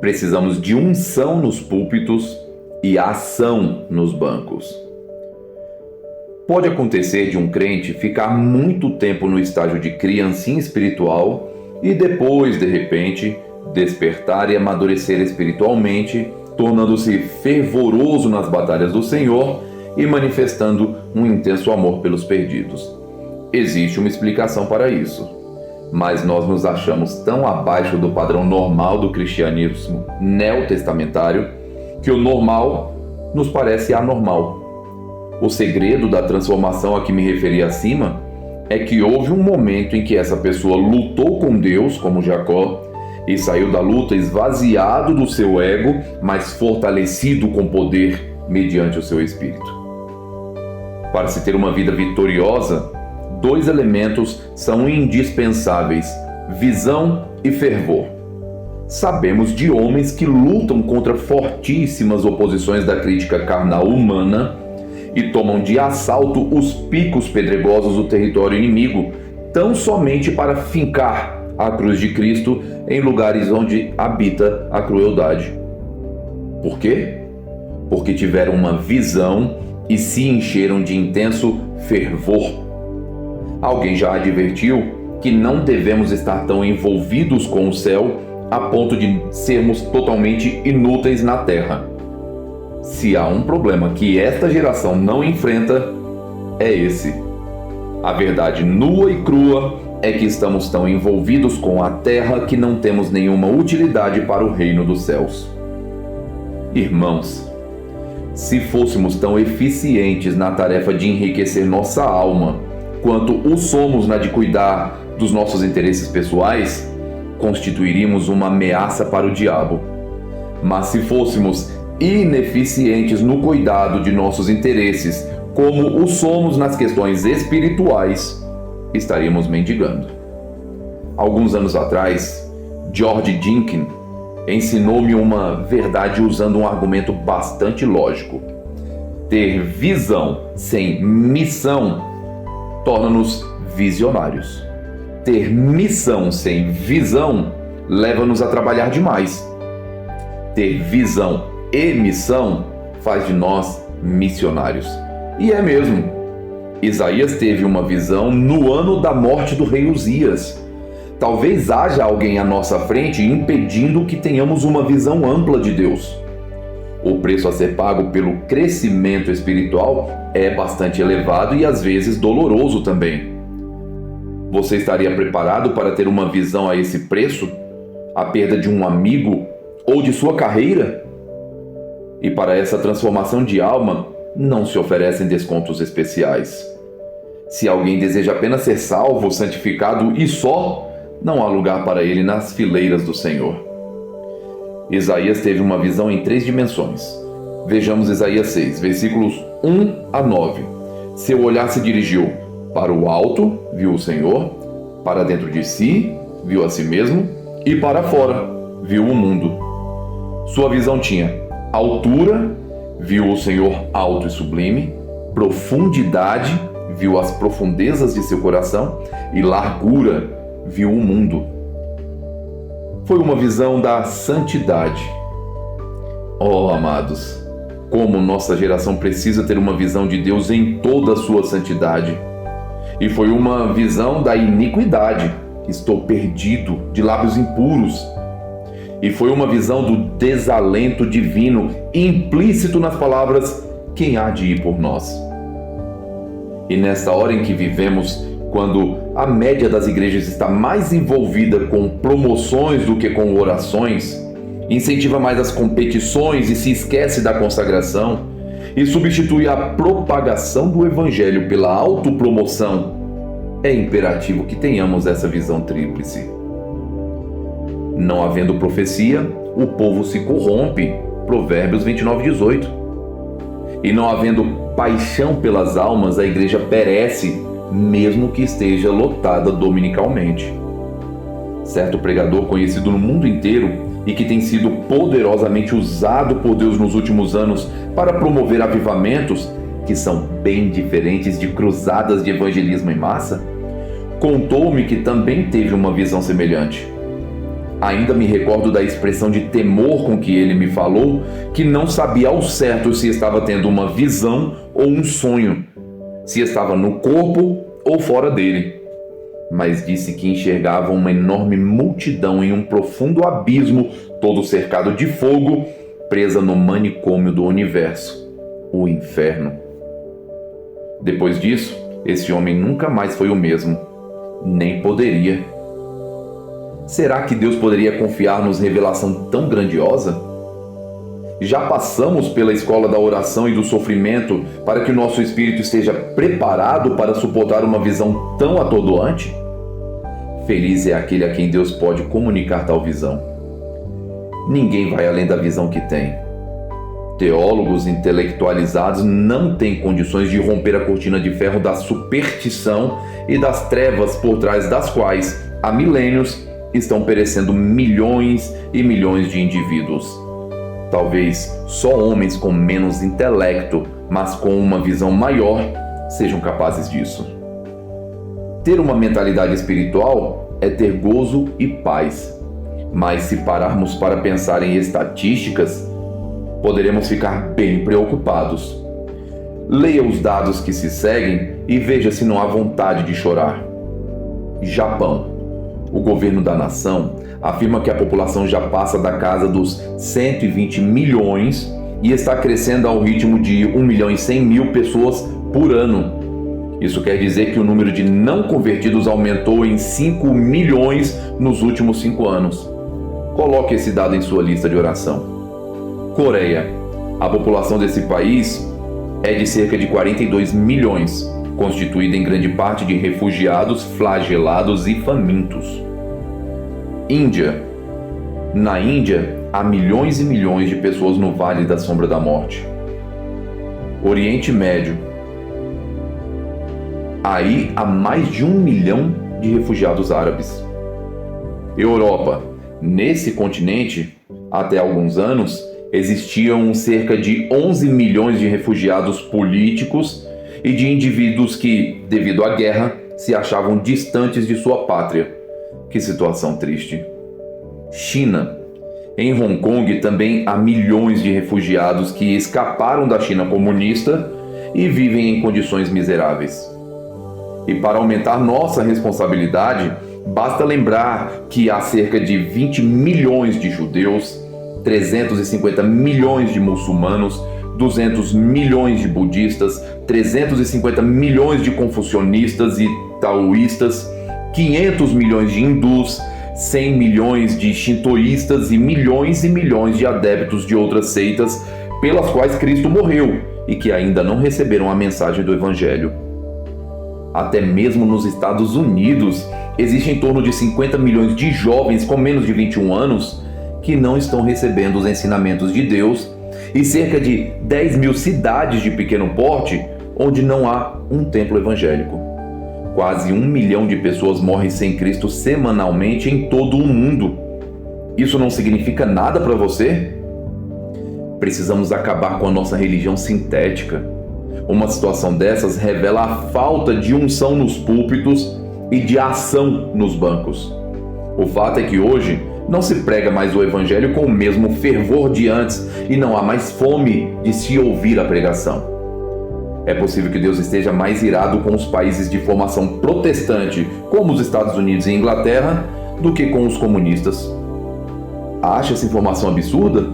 Precisamos de unção nos púlpitos e ação nos bancos. Pode acontecer de um crente ficar muito tempo no estágio de criancinha espiritual e depois, de repente, despertar e amadurecer espiritualmente, tornando-se fervoroso nas batalhas do Senhor e manifestando um intenso amor pelos perdidos. Existe uma explicação para isso, mas nós nos achamos tão abaixo do padrão normal do cristianismo neotestamentário que o normal nos parece anormal. O segredo da transformação a que me referi acima é que houve um momento em que essa pessoa lutou com Deus, como Jacó, e saiu da luta esvaziado do seu ego, mas fortalecido com poder mediante o seu espírito. Para se ter uma vida vitoriosa, 2 elementos são indispensáveis: visão e fervor. Sabemos de homens que lutam contra fortíssimas oposições da crítica carnal humana e tomam de assalto os picos pedregosos do território inimigo, tão somente para fincar a cruz de Cristo em lugares onde habita a crueldade. Por quê? Porque tiveram uma visão e se encheram de intenso fervor. Alguém já advertiu que não devemos estar tão envolvidos com o céu a ponto de sermos totalmente inúteis na terra. Se há um problema que esta geração não enfrenta, é esse. A verdade nua e crua é que estamos tão envolvidos com a terra que não temos nenhuma utilidade para o reino dos céus. Irmãos, se fôssemos tão eficientes na tarefa de enriquecer nossa alma quanto o somos na de cuidar dos nossos interesses pessoais, constituiríamos uma ameaça para o diabo. Mas se fôssemos ineficientes no cuidado de nossos interesses, como o somos nas questões espirituais, estaríamos mendigando. Alguns anos atrás, George Jenkins ensinou-me uma verdade usando um argumento bastante lógico. Ter visão sem missão torna-nos visionários. Ter missão sem visão leva-nos a trabalhar demais. Ter visão e missão faz de nós missionários. E é mesmo. Isaías teve uma visão no ano da morte do rei Uzias. Talvez haja alguém à nossa frente impedindo que tenhamos uma visão ampla de Deus. O preço a ser pago pelo crescimento espiritual é bastante elevado e às vezes doloroso também. Você estaria preparado para ter uma visão a esse preço? A perda de um amigo ou de sua carreira? E para essa transformação de alma, não se oferecem descontos especiais. Se alguém deseja apenas ser salvo, santificado e só, não há lugar para ele nas fileiras do Senhor. Isaías teve uma visão em 3 dimensões. Vejamos Isaías 6, versículos 1 a 9. Seu olhar se dirigiu para o alto, viu o Senhor, para dentro de si, viu a si mesmo, e para fora, viu o mundo. Sua visão tinha altura, viu o Senhor alto e sublime, profundidade, viu as profundezas de seu coração, e largura, viu o mundo. Foi uma visão da santidade. Oh, amados, como nossa geração precisa ter uma visão de Deus em toda a sua santidade. E foi uma visão da iniquidade. Estou perdido, de lábios impuros. E foi uma visão do desalento divino implícito nas palavras: quem há de ir por nós? E nesta hora em que vivemos, quando a média das igrejas está mais envolvida com promoções do que com orações, incentiva mais as competições e se esquece da consagração, e substitui a propagação do evangelho pela autopromoção, é imperativo que tenhamos essa visão tríplice. Não havendo profecia, o povo se corrompe, Provérbios 29:18. E não havendo paixão pelas almas, a igreja perece, mesmo que esteja lotada dominicalmente. Certo pregador conhecido no mundo inteiro e que tem sido poderosamente usado por Deus nos últimos anos para promover avivamentos, que são bem diferentes de cruzadas de evangelismo em massa, contou-me que também teve uma visão semelhante. Ainda me recordo da expressão de temor com que ele me falou, que não sabia ao certo se estava tendo uma visão ou um sonho, se estava no corpo ou fora dele. Mas disse que enxergava uma enorme multidão em um profundo abismo, todo cercado de fogo, presa no manicômio do universo, o inferno. Depois disso, esse homem nunca mais foi o mesmo, nem poderia. Será que Deus poderia confiar-nos revelação tão grandiosa? Já passamos pela escola da oração e do sofrimento para que o nosso espírito esteja preparado para suportar uma visão tão atordoante? Feliz é aquele a quem Deus pode comunicar tal visão. Ninguém vai além da visão que tem. Teólogos intelectualizados não têm condições de romper a cortina de ferro da superstição e das trevas por trás das quais, há milênios, estão perecendo milhões e milhões de indivíduos. Talvez só homens com menos intelecto, mas com uma visão maior, sejam capazes disso. Ter uma mentalidade espiritual é ter gozo e paz. Mas se pararmos para pensar em estatísticas, poderemos ficar bem preocupados. Leia os dados que se seguem e veja se não há vontade de chorar. Japão. O governo da nação afirma que a população já passa da casa dos 120 milhões e está crescendo ao ritmo de 1.100.000 pessoas por ano. Isso quer dizer que o número de não convertidos aumentou em 5 milhões nos últimos 5 anos. Coloque esse dado em sua lista de oração. Coreia. A população desse país é de cerca de 42 milhões, constituída em grande parte de refugiados, flagelados e famintos. Índia. Na Índia, há milhões e milhões de pessoas no Vale da Sombra da Morte. Oriente Médio. Aí há mais de 1 milhão de refugiados árabes. Europa. Nesse continente, até alguns anos, existiam cerca de 11 milhões de refugiados políticos e de indivíduos que, devido à guerra, se achavam distantes de sua pátria. Que situação triste. China. Em Hong Kong também há milhões de refugiados que escaparam da China comunista e vivem em condições miseráveis. E para aumentar nossa responsabilidade, basta lembrar que há cerca de 20 milhões de judeus, 350 milhões de muçulmanos, 200 milhões de budistas, 350 milhões de confucionistas e taoístas, 500 milhões de hindus, 100 milhões de shintoístas e milhões de adeptos de outras seitas pelas quais Cristo morreu e que ainda não receberam a mensagem do Evangelho. Até mesmo nos Estados Unidos, existem em torno de 50 milhões de jovens com menos de 21 anos que não estão recebendo os ensinamentos de Deus e cerca de 10 mil cidades de pequeno porte onde não há um templo evangélico. Quase 1 milhão de pessoas morrem sem Cristo semanalmente em todo o mundo. Isso não significa nada para você? Precisamos acabar com a nossa religião sintética. Uma situação dessas revela a falta de unção nos púlpitos e de ação nos bancos. O fato é que hoje não se prega mais o evangelho com o mesmo fervor de antes e não há mais fome de se ouvir a pregação. É possível que Deus esteja mais irado com os países de formação protestante, como os Estados Unidos e Inglaterra, do que com os comunistas. Acha essa informação absurda?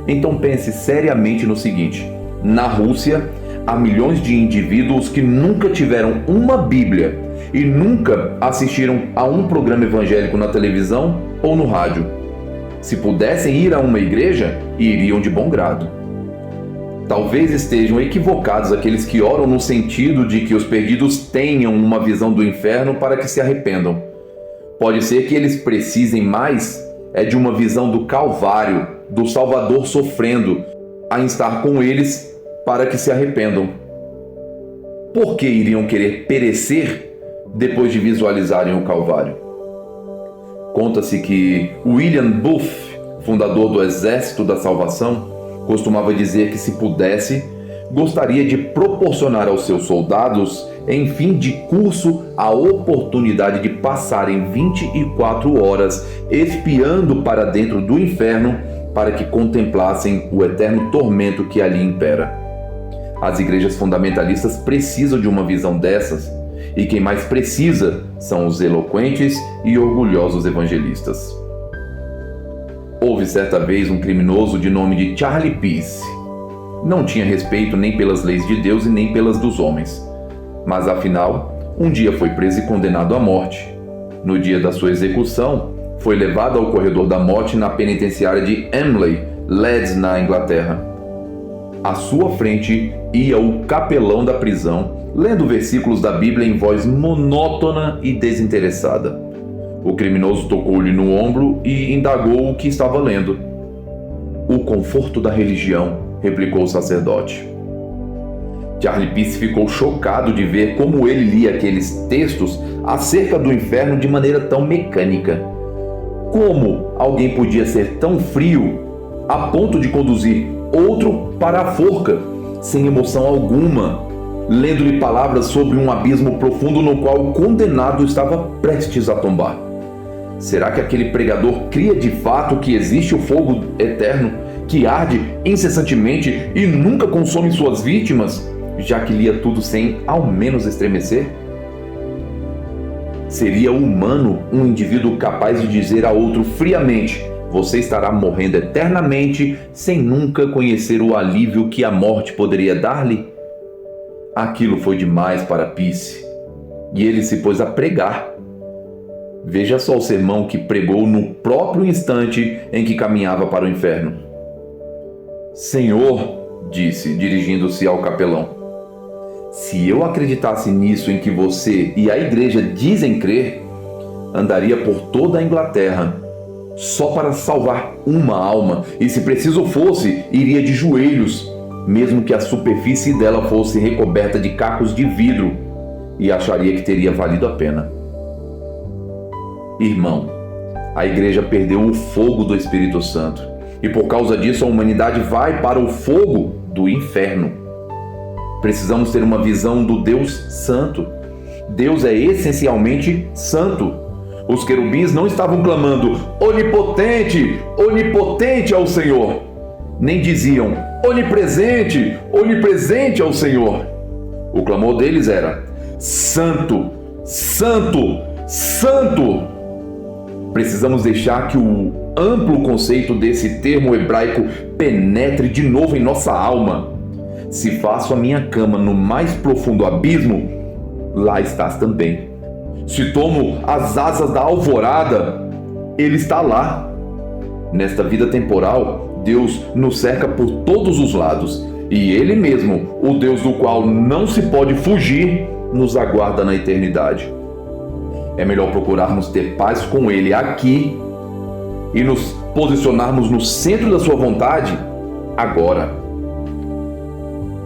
Então pense seriamente no seguinte: na Rússia, há milhões de indivíduos que nunca tiveram uma Bíblia e nunca assistiram a um programa evangélico na televisão ou no rádio. Se pudessem ir a uma igreja, iriam de bom grado. Talvez estejam equivocados aqueles que oram no sentido de que os perdidos tenham uma visão do inferno para que se arrependam. Pode ser que eles precisem mais de uma visão do Calvário, do Salvador sofrendo, a estar com eles para que se arrependam. Por que iriam querer perecer depois de visualizarem o Calvário? Conta-se que William Booth, fundador do Exército da Salvação, costumava dizer que, se pudesse, gostaria de proporcionar aos seus soldados em fim de curso, a oportunidade de passarem 24 horas espiando para dentro do inferno para que contemplassem o eterno tormento que ali impera. As igrejas fundamentalistas precisam de uma visão dessas, e quem mais precisa são os eloquentes e orgulhosos evangelistas. Houve certa vez um criminoso de nome de Charlie Peace. Não tinha respeito nem pelas leis de Deus e nem pelas dos homens. Mas afinal, um dia foi preso e condenado à morte. No dia da sua execução, foi levado ao corredor da morte na penitenciária de Emley, Leeds, na Inglaterra. À sua frente ia o capelão da prisão, lendo versículos da Bíblia em voz monótona e desinteressada. O criminoso tocou-lhe no ombro e indagou o que estava lendo. "O conforto da religião", replicou o sacerdote. Charlie Peace ficou chocado de ver como ele lia aqueles textos acerca do inferno de maneira tão mecânica. Como alguém podia ser tão frio a ponto de conduzir outro para a forca, sem emoção alguma, lendo-lhe palavras sobre um abismo profundo no qual o condenado estava prestes a tombar? Será que aquele pregador cria de fato que existe o fogo eterno, que arde incessantemente e nunca consome suas vítimas, já que lia tudo sem ao menos estremecer? Seria humano um indivíduo capaz de dizer a outro friamente: "Você estará morrendo eternamente", sem nunca conhecer o alívio que a morte poderia dar-lhe? Aquilo foi demais para Peace, e ele se pôs a pregar. Veja só o sermão que pregou no próprio instante em que caminhava para o inferno. "Senhor", disse, dirigindo-se ao capelão, "se eu acreditasse nisso em que você e a igreja dizem crer, andaria por toda a Inglaterra só para salvar uma alma, e se preciso fosse, iria de joelhos, mesmo que a superfície dela fosse recoberta de cacos de vidro, e acharia que teria valido a pena." Irmão, a igreja perdeu o fogo do Espírito Santo, e por causa disso a humanidade vai para o fogo do inferno. Precisamos ter uma visão do Deus Santo. Deus é essencialmente santo. Os querubins não estavam clamando: "Onipotente, onipotente ao Senhor", nem diziam: "Onipresente, onipresente ao Senhor". O clamor deles era: "Santo, santo, santo". Precisamos deixar que o amplo conceito desse termo hebraico penetre de novo em nossa alma. Se faço a minha cama no mais profundo abismo, lá estás também. Se tomo as asas da alvorada, Ele está lá. Nesta vida temporal, Deus nos cerca por todos os lados, e Ele mesmo, o Deus do qual não se pode fugir, nos aguarda na eternidade. É melhor procurarmos ter paz com Ele aqui e nos posicionarmos no centro da sua vontade agora.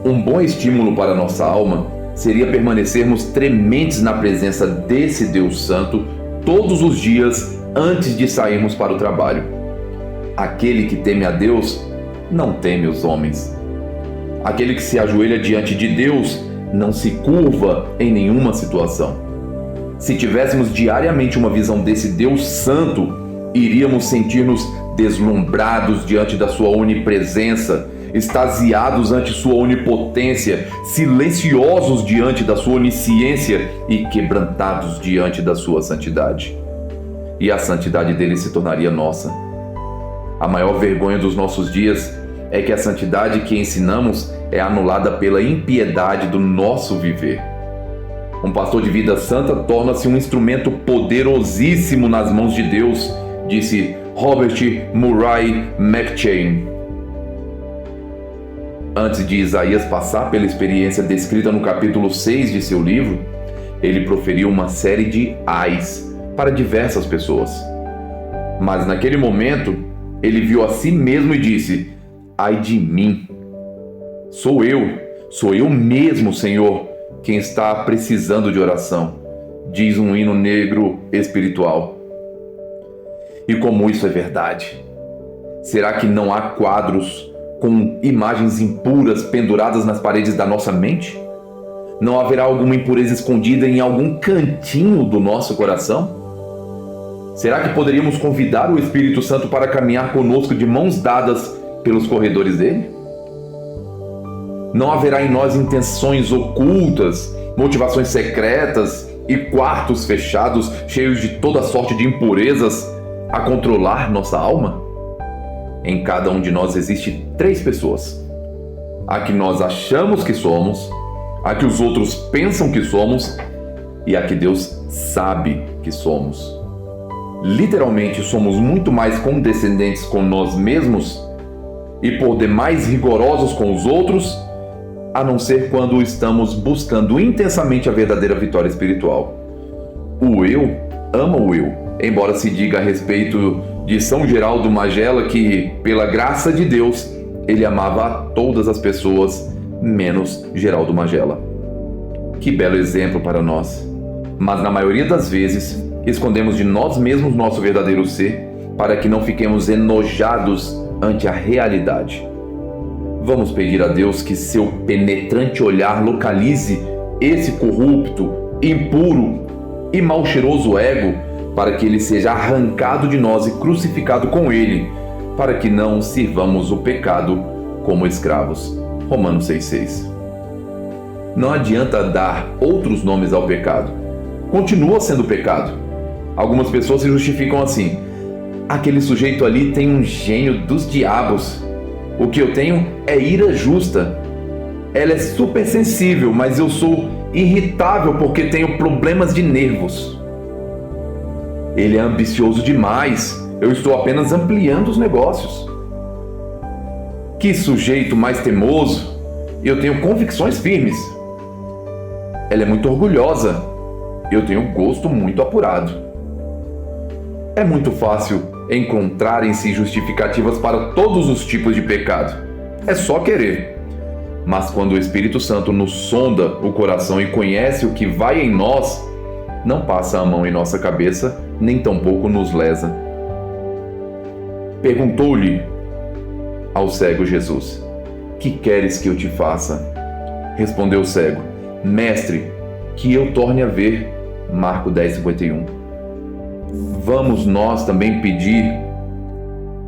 Um bom estímulo para nossa alma seria permanecermos trementes na presença desse Deus Santo todos os dias antes de sairmos para o trabalho. Aquele que teme a Deus não teme os homens. Aquele que se ajoelha diante de Deus não se curva em nenhuma situação. Se tivéssemos diariamente uma visão desse Deus Santo, iríamos sentir-nos deslumbrados diante da sua onipresença, extasiados ante sua onipotência, silenciosos diante da sua onisciência e quebrantados diante da sua santidade. E a santidade dele se tornaria nossa. A maior vergonha dos nossos dias é que a santidade que ensinamos é anulada pela impiedade do nosso viver. Um pastor de vida santa torna-se um instrumento poderosíssimo nas mãos de Deus, disse Robert Murray McCheyne. Antes de Isaías passar pela experiência descrita no capítulo 6 de seu livro, ele proferiu uma série de ais para diversas pessoas. Mas naquele momento, ele viu a si mesmo e disse: "Ai de mim! Sou eu mesmo, Senhor, quem está precisando de oração", diz um hino negro espiritual. E como isso é verdade? Será que não há quadros com imagens impuras penduradas nas paredes da nossa mente? Não haverá alguma impureza escondida em algum cantinho do nosso coração? Será que poderíamos convidar o Espírito Santo para caminhar conosco de mãos dadas pelos corredores dele? Não haverá em nós intenções ocultas, motivações secretas e quartos fechados cheios de toda sorte de impurezas a controlar nossa alma? Em cada um de nós existe 3 pessoas: a que nós achamos que somos, a que os outros pensam que somos e a que Deus sabe que somos. Literalmente, somos muito mais condescendentes com nós mesmos e por demais rigorosos com os outros, a não ser quando estamos buscando intensamente a verdadeira vitória espiritual. O eu ama o eu, embora se diga a respeito de São Geraldo Magela que, pela graça de Deus, ele amava a todas as pessoas, menos Geraldo Magela. Que belo exemplo para nós! Mas na maioria das vezes, escondemos de nós mesmos nosso verdadeiro ser para que não fiquemos enojados ante a realidade. Vamos pedir a Deus que seu penetrante olhar localize esse corrupto, impuro e mal cheiroso ego para que ele seja arrancado de nós e crucificado com ele, para que não sirvamos o pecado como escravos. Romanos 6,6. Não adianta dar outros nomes ao pecado. Continua sendo pecado. Algumas pessoas se justificam assim: aquele sujeito ali tem um gênio dos diabos. O que eu tenho é ira justa. Ela é super sensível, mas eu sou irritável porque tenho problemas de nervos. Ele é ambicioso demais. Eu estou apenas ampliando os negócios. Que sujeito mais teimoso. Eu tenho convicções firmes. Ela é muito orgulhosa. Eu tenho gosto muito apurado. É muito fácil encontrarem-se justificativas para todos os tipos de pecado. É só querer. Mas quando o Espírito Santo nos sonda o coração e conhece o que vai em nós, não passa a mão em nossa cabeça, nem tampouco nos lesa. Perguntou-lhe ao cego Jesus: que queres que eu te faça? Respondeu o cego: Mestre, que eu torne a ver. Marcos 10:51. Vamos nós também pedir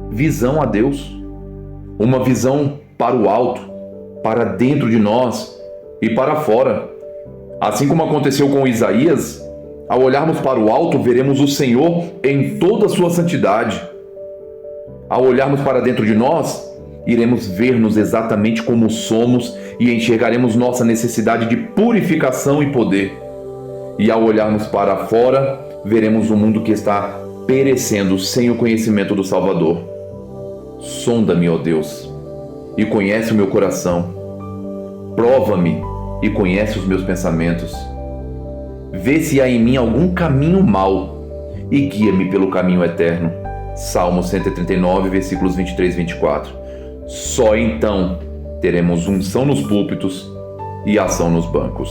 visão a Deus, uma visão para o alto, para dentro de nós e para fora. Assim como aconteceu com Isaías, ao olharmos para o alto, veremos o Senhor em toda a sua santidade. Ao olharmos para dentro de nós, iremos ver-nos exatamente como somos e enxergaremos nossa necessidade de purificação e poder. E ao olharmos para fora, veremos um mundo que está perecendo sem o conhecimento do Salvador. Sonda-me, ó Deus, e conhece o meu coração. Prova-me e conhece os meus pensamentos. Vê se há em mim algum caminho mau e guia-me pelo caminho eterno. Salmo 139, versículos 23 e 24. Só então teremos unção nos púlpitos e ação nos bancos.